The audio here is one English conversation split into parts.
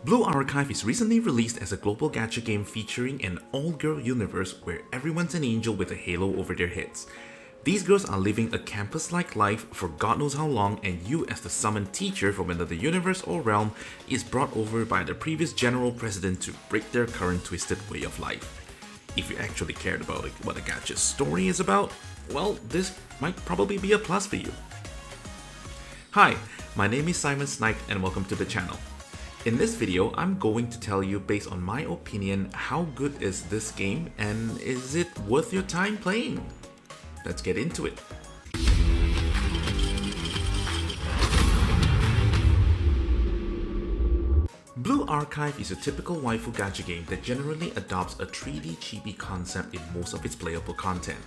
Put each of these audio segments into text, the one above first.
Blue Archive is recently released as a global gacha game featuring an all-girl universe where everyone's an angel with a halo over their heads. These girls are living a campus-like life for God knows how long, and you as the summoned teacher from another universe or realm is brought over by the previous general president to break their current twisted way of life. If you actually cared about what a gacha story is about, well, this might probably be a plus for you. Hi, my name is CymenSniped and welcome to the channel. In this video, I'm going to tell you based on my opinion how good is this game and is it worth your time playing? Let's get into it. Blue Archive is a typical waifu gacha game that generally adopts a 3D chibi concept in most of its playable content.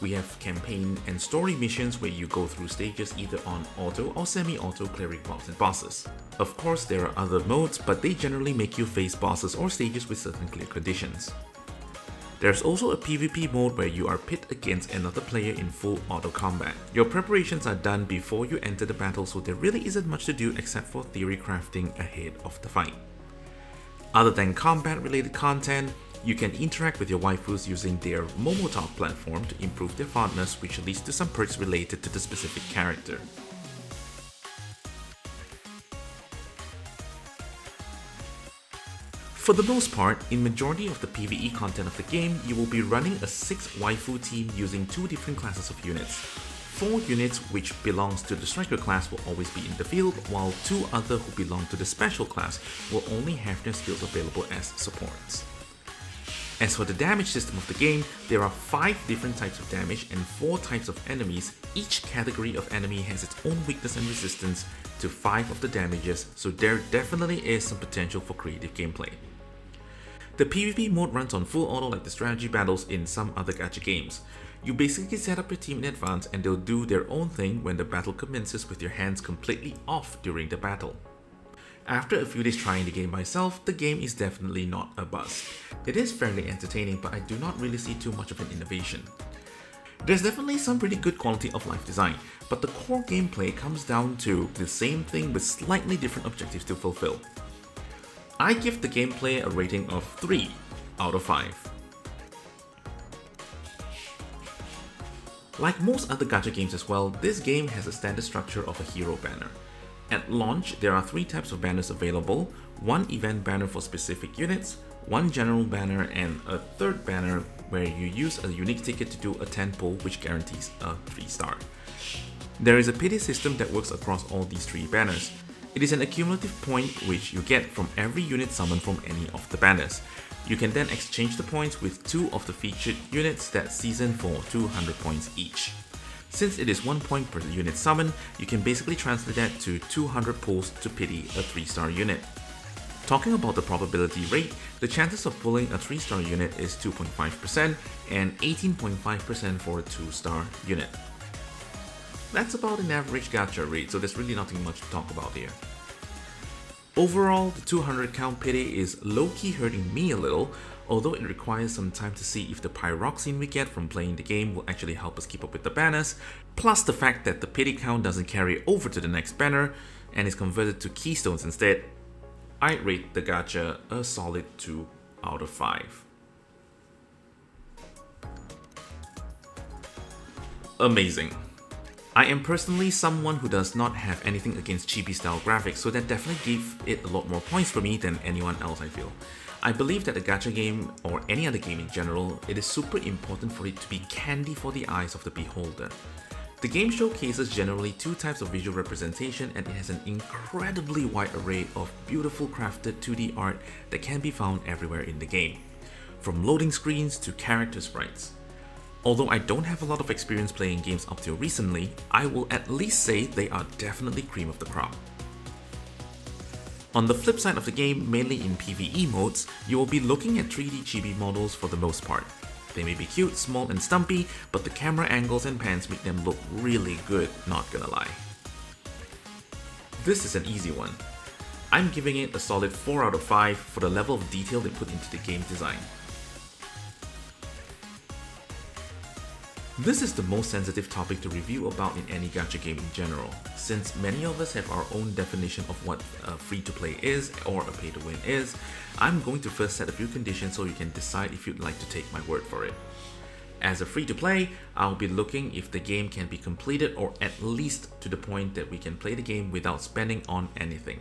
We have campaign and story missions where you go through stages either on auto or semi-auto clearing mobs and bosses. Of course, there are other modes, but they generally make you face bosses or stages with certain clear conditions. There's also a PvP mode where you are pit against another player in full auto combat. Your preparations are done before you enter the battle, so there really isn't much to do except for theory crafting ahead of the fight. Other than combat related content, you can interact with your waifus using their Momotalk platform to improve their fondness, which leads to some perks related to the specific character. For the most part, in majority of the PvE content of the game, you will be running a 6 waifu team using 2 different classes of units. 4 units which belongs to the striker class will always be in the field, while 2 other who belong to the special class will only have their skills available as supports. As for the damage system of the game, there are 5 different types of damage and 4 types of enemies. Each category of enemy has its own weakness and resistance to 5 of the damages, so there definitely is some potential for creative gameplay. The PvP mode runs on full auto like the strategy battles in some other gacha games. You basically set up your team in advance and they'll do their own thing when the battle commences with your hands completely off during the battle. After a few days trying the game myself, the game is definitely not a bust. It is fairly entertaining, but I do not really see too much of an innovation. There's definitely some pretty good quality of life design, but the core gameplay comes down to the same thing with slightly different objectives to fulfill. I give the gameplay a rating of 3 out of 5. Like most other gacha games as well, this game has a standard structure of a hero banner. At launch, there are 3 types of banners available, 1 event banner for specific units, 1 general banner, and a 3rd banner where you use a unique ticket to do a 10 pull which guarantees a 3-star. There is a pity system that works across all these 3 banners. It is an accumulative point which you get from every unit summoned from any of the banners. You can then exchange the points with 2 of the featured units that season for 200 points each. Since it is 1 point per unit summoned, you can basically translate that to 200 pulls to pity a 3-star unit. Talking about the probability rate, the chances of pulling a 3-star unit is 2.5% and 18.5% for a 2-star unit. That's about an average gacha rate, so there's really nothing much to talk about here. Overall, the 200 count pity is low-key hurting me a little, although it requires some time to see if the pyroxene we get from playing the game will actually help us keep up with the banners, plus the fact that the pity count doesn't carry over to the next banner and is converted to keystones instead. I'd rate the gacha a solid 2 out of 5. Amazing. I am personally someone who does not have anything against chibi style graphics, so that definitely gave it a lot more points for me than anyone else I feel. I believe that a gacha game, or any other game in general, it is super important for it to be candy for the eyes of the beholder. The game showcases generally 2 types of visual representation and it has an incredibly wide array of beautiful crafted 2D art that can be found everywhere in the game, from loading screens to character sprites. Although I don't have a lot of experience playing games up till recently, I will at least say they are definitely cream of the crop. On the flip side of the game, mainly in PvE modes, you will be looking at 3D chibi models for the most part. They may be cute, small and stumpy, but the camera angles and pans make them look really good, not gonna lie. This is an easy one. I'm giving it a solid 4 out of 5 for the level of detail they put into the game design. This is the most sensitive topic to review about in any gacha game in general, since many of us have our own definition of what a free-to-play is or a pay-to-win is. I'm going to first set a few conditions so you can decide if you'd like to take my word for it. As a free-to-play, I'll be looking if the game can be completed or at least to the point that we can play the game without spending on anything.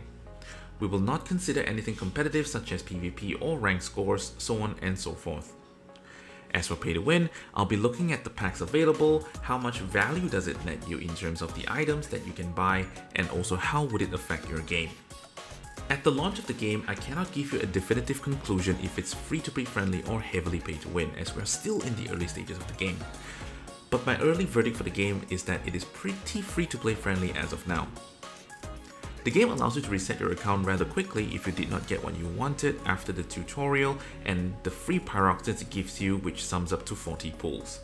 We will not consider anything competitive such as PvP or rank scores, so on and so forth. As for pay to win, I'll be looking at the packs available, how much value does it net you in terms of the items that you can buy, and also how would it affect your game. At the launch of the game, I cannot give you a definitive conclusion if it's free-to-play friendly or heavily pay to win, as we're still in the early stages of the game. But my early verdict for the game is that it is pretty free-to-play friendly as of now. The game allows you to reset your account rather quickly if you did not get what you wanted after the tutorial, and the free pyroxens it gives you, which sums up to 40 pulls.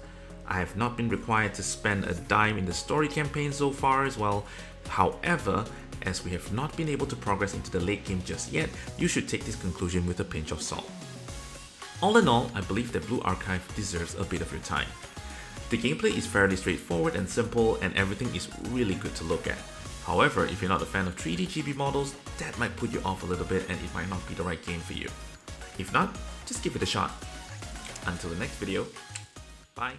I have not been required to spend a dime in the story campaign so far as well. However, as we have not been able to progress into the late game just yet, you should take this conclusion with a pinch of salt. All in all, I believe that Blue Archive deserves a bit of your time. The gameplay is fairly straightforward and simple, and everything is really good to look at. However, if you're not a fan of 3D chibi models, that might put you off a little bit and it might not be the right game for you. If not, just give it a shot. Until the next video, bye.